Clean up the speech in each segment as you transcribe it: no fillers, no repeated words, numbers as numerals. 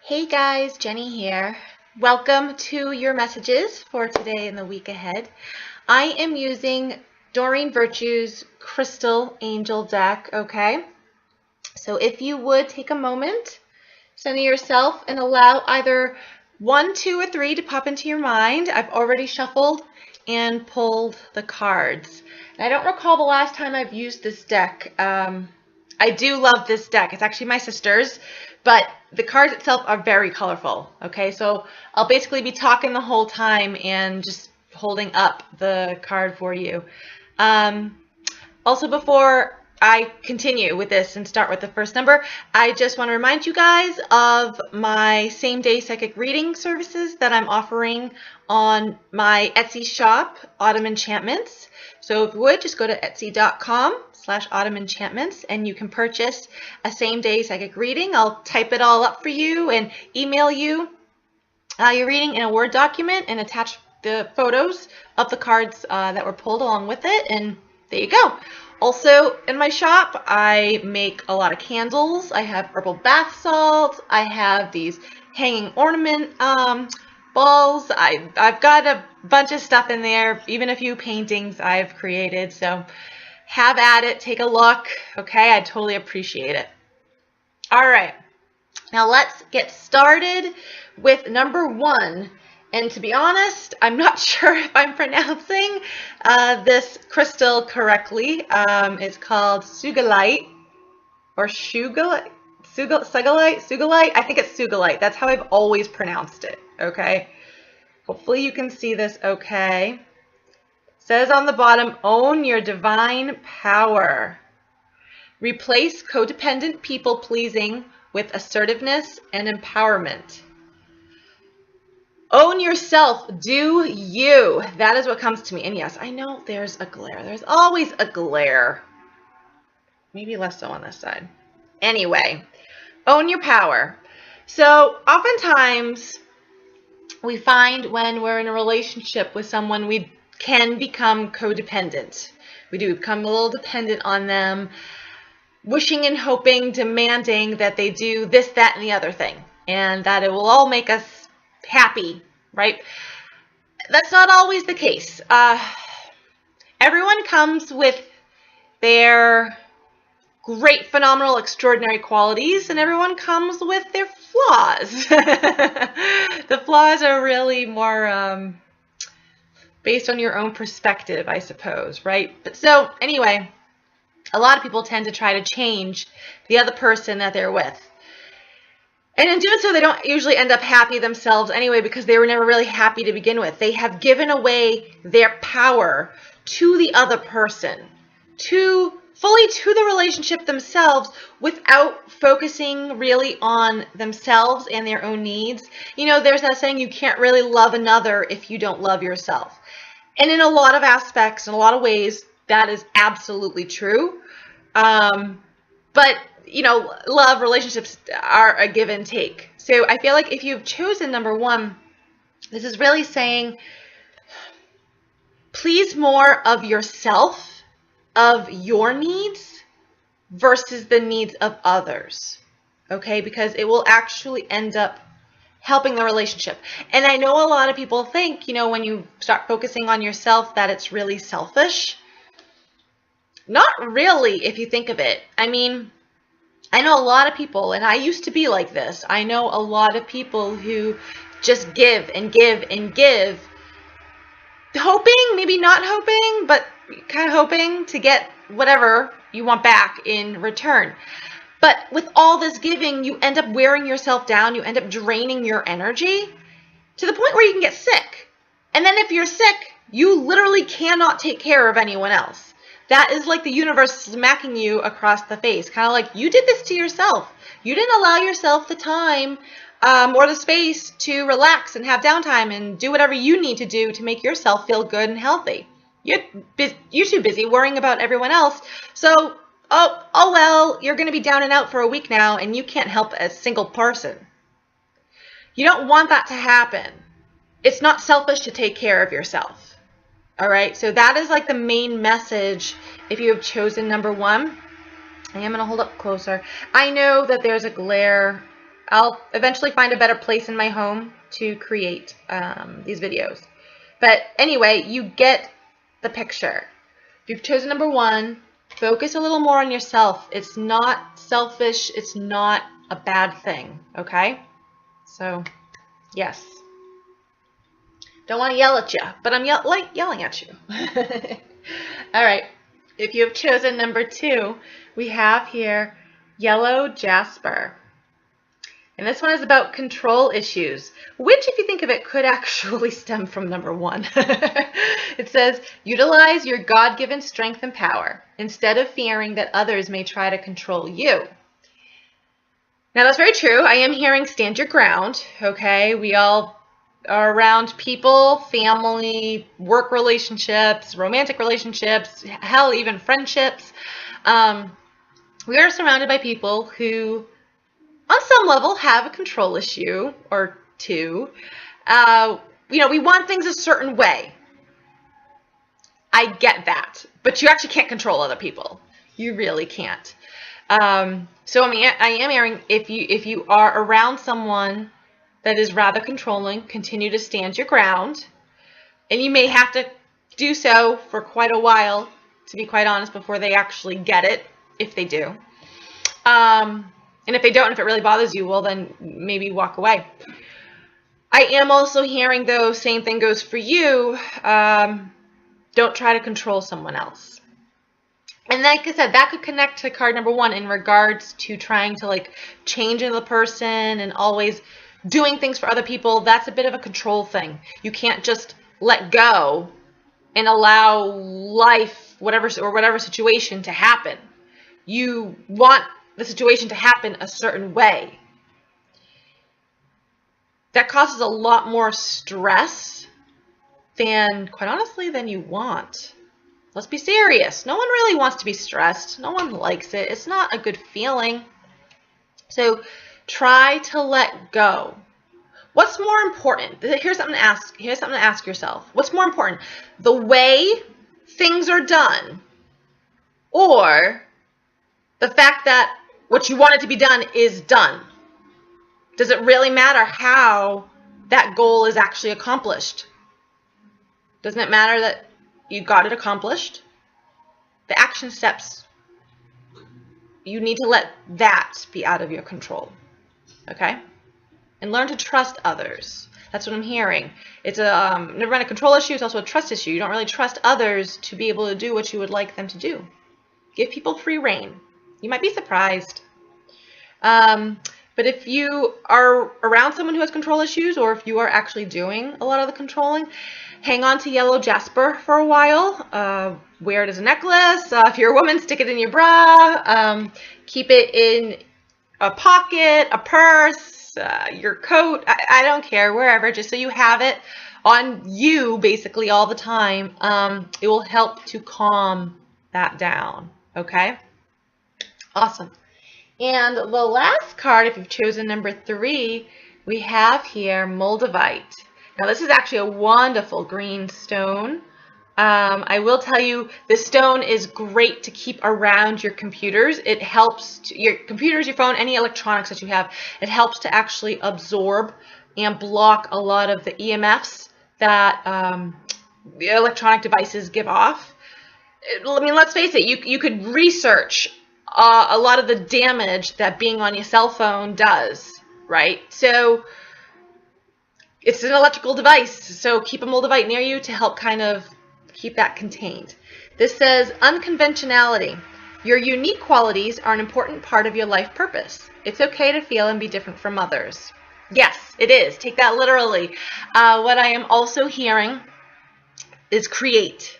Hey guys, Jenny here. Welcome to your messages for today and the week ahead. I am using Doreen Virtue's Crystal Angel deck, okay? So if you would take a moment, center yourself and allow either 1, 2, or 3 to pop into your mind. I've already shuffled and pulled the cards. And I don't recall the last time I've used this deck. I do love this deck. It's actually my sister's, but the cards itself are very colorful. Okay, so I'll basically be talking the whole time and just holding up the card for you. Also, before I continue with this and start with the first number, I just want to remind you guys of my same-day psychic reading services that I'm offering on my Etsy shop, Autumn Enchantments. So if you would, just go to etsy.com/Autumn Enchantments and you can purchase a same-day psychic reading. I'll type it all up for you and email you your reading in a Word document and attach the photos of the cards that were pulled along with it, and there you go. Also, in my shop, I make a lot of candles. I have herbal bath salts. I have these hanging ornament balls. I've got a bunch of stuff in there, even a few paintings I've created. So have at it. Take a look. Okay, I totally appreciate it. All right, now let's get started with number 1. And to be honest, I'm not sure if I'm pronouncing this crystal correctly. It's called Sugalite or Sugalite. Sugalite. I think it's Sugalite. That's how I've always pronounced it. Okay. Hopefully you can see this okay. It says on the bottom, own your divine power. Replace codependent people pleasing with assertiveness and empowerment. Own yourself. Do you. That is what comes to me. And yes, I know there's a glare. There's always a glare. Maybe less so on this side. Anyway, own your power. So oftentimes we find when we're in a relationship with someone, we can become codependent. We do become a little dependent on them, wishing and hoping, demanding that they do this, that, and the other thing, and that it will all make us happy, right? That's not always the case. Everyone comes with their great, phenomenal, extraordinary qualities, and everyone comes with their flaws. The flaws are really more based on your own perspective, I suppose, right? But so anyway, a lot of people tend to try to change the other person that they're with. And in doing so, they don't usually end up happy themselves anyway, because they were never really happy to begin with. They have given away their power to the other person, fully to the relationship themselves, without focusing really on themselves and their own needs. You know, there's that saying, you can't really love another if you don't love yourself. And in a lot of aspects, in a lot of ways, that is absolutely true. But you know, love, relationships are a give and take. So I feel like if you've chosen number 1, this is really saying, please more of yourself, of your needs, versus the needs of others. Okay, because it will actually end up helping the relationship. And I know a lot of people think, you know, when you start focusing on yourself, that it's really selfish. Not really, if you think of it. I mean, I know a lot of people, and I used to be like this. I know a lot of people who just give and give and give, hoping, maybe not hoping, but kind of hoping to get whatever you want back in return. But with all this giving, you end up wearing yourself down. You end up draining your energy to the point where you can get sick. And then if you're sick, you literally cannot take care of anyone else. That is like the universe smacking you across the face. Kind of like, you did this to yourself. You didn't allow yourself the time or the space to relax and have downtime and do whatever you need to do to make yourself feel good and healthy. You're too busy worrying about everyone else. So, oh well, you're going to be down and out for a week now, and you can't help a single person. You don't want that to happen. It's not selfish to take care of yourself. All right, so that is like the main message if you have chosen number 1. I am going to hold up closer. I know that there's a glare I'll eventually find a better place in my home to create these videos. But anyway, you get the picture. If you've chosen number 1, focus a little more on yourself. It's not selfish. It's not a bad thing, okay? So, yes. Don't want to yell at you, but I'm yelling at you. All right. If you have chosen number 2, we have here yellow jasper. And this one is about control issues, which, if you think of it, could actually stem from number 1. It says, utilize your God-given strength and power instead of fearing that others may try to control you. Now, that's very true. I am hearing stand your ground, okay? We all are around people, family, work relationships, romantic relationships, hell, even friendships. We are surrounded by people who, on some level, have a control issue or two. We want things a certain way. I get that, but you actually can't control other people. You really can't. So I am hearing, if you are around someone that is rather controlling, continue to stand your ground, and you may have to do so for quite a while, to be quite honest, before they actually get it, if they do. And if they don't, if it really bothers you, well, then maybe walk away. I am also hearing, though, same thing goes for you. Don't try to control someone else. And like I said, that could connect to card number 1 in regards to trying to change the person and always doing things for other people. That's a bit of a control thing. You can't just let go and allow life, whatever situation to happen. You want the situation to happen a certain way. That causes a lot more stress than, quite honestly, than you want. Let's be serious. No one really wants to be stressed. No one likes it. It's not a good feeling. So try to let go. What's more important? Here's something to ask. Here's something to ask yourself. What's more important? The way things are done, or the fact that what you want it to be done is done? Does it really matter how that goal is actually accomplished? Doesn't it matter that you got it accomplished? The action steps, you need to let that be out of your control, okay? And learn to trust others. That's what I'm hearing. It's never been a control issue. It's also a trust issue. You don't really trust others to be able to do what you would like them to do. Give people free rein. You might be surprised. But if you are around someone who has control issues, or if you are actually doing a lot of the controlling, hang on to yellow jasper for a while. Wear it as a necklace. If you're a woman, stick it in your bra. Keep it in a pocket, a purse, your coat. I don't care, wherever, just so you have it on you basically all the time. It will help to calm that down. Okay? Awesome. And the last card, if you've chosen number 3, we have here Moldavite. Now, this is actually a wonderful green stone. I will tell you, this stone is great to keep around your computers. It helps your computers, your phone, any electronics that you have. It helps to actually absorb and block a lot of the EMFs that the electronic devices give off. I mean, let's face it, you could research a lot of the damage that being on your cell phone does, right? So it's an electrical device, so keep a Moldavite near you to help kind of keep that contained. This says, unconventionality. Your unique qualities are an important part of your life purpose. It's okay to feel and be different from others. Yes, it is. Take that literally. What I am also hearing is create.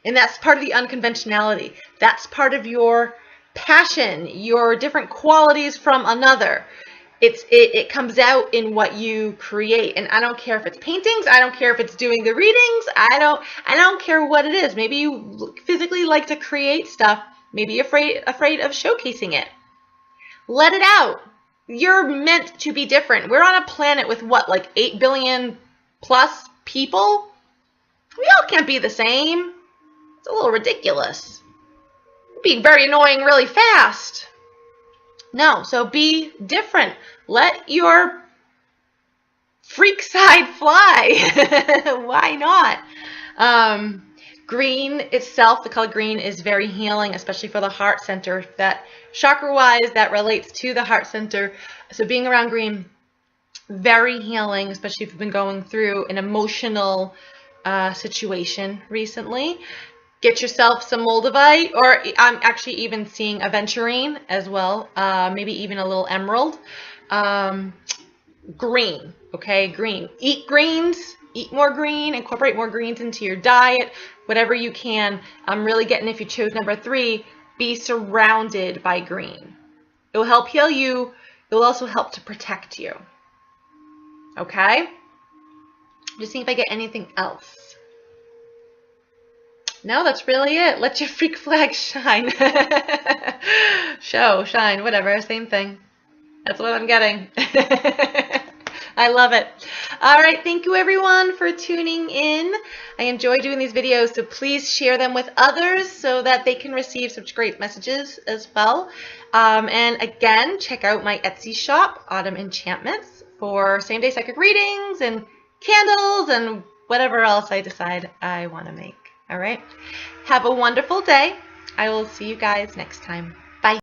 And that's part of the unconventionality. That's part of your passion, your different qualities from another. It comes out in what you create. And I don't care if it's paintings, I don't care if it's doing the readings, I don't care what it is. Maybe you physically like to create stuff, maybe you're afraid of showcasing it. Let it out. You're meant to be different. We're on a planet with what, like 8 billion plus people? We all can't be the same. It's a little ridiculous. It'd be very annoying really fast. No, so be different. let your freak side fly. Why not? Green itself, the color green, is very healing, especially for the heart center. That chakra-wise, that relates to the heart center. So being around green, very healing, especially if you've been going through an emotional situation recently. Get yourself some moldavite, or I'm actually even seeing aventurine as well, maybe even a little emerald. Green, okay, green. Eat greens, eat more green, incorporate more greens into your diet, whatever you can. I'm really getting, if you chose number 3, be surrounded by green. It will help heal you. It will also help to protect you. Okay? Just see if I get anything else. No, that's really it. Let your freak flag shine. Show, shine, whatever, same thing. That's what I'm getting. I love it. All right, thank you everyone for tuning in. I enjoy doing these videos, so please share them with others so that they can receive such great messages as well. And again, check out my Etsy shop, Autumn Enchantments, for same-day psychic readings and candles and whatever else I decide I want to make. All right, have a wonderful day. I will see you guys next time.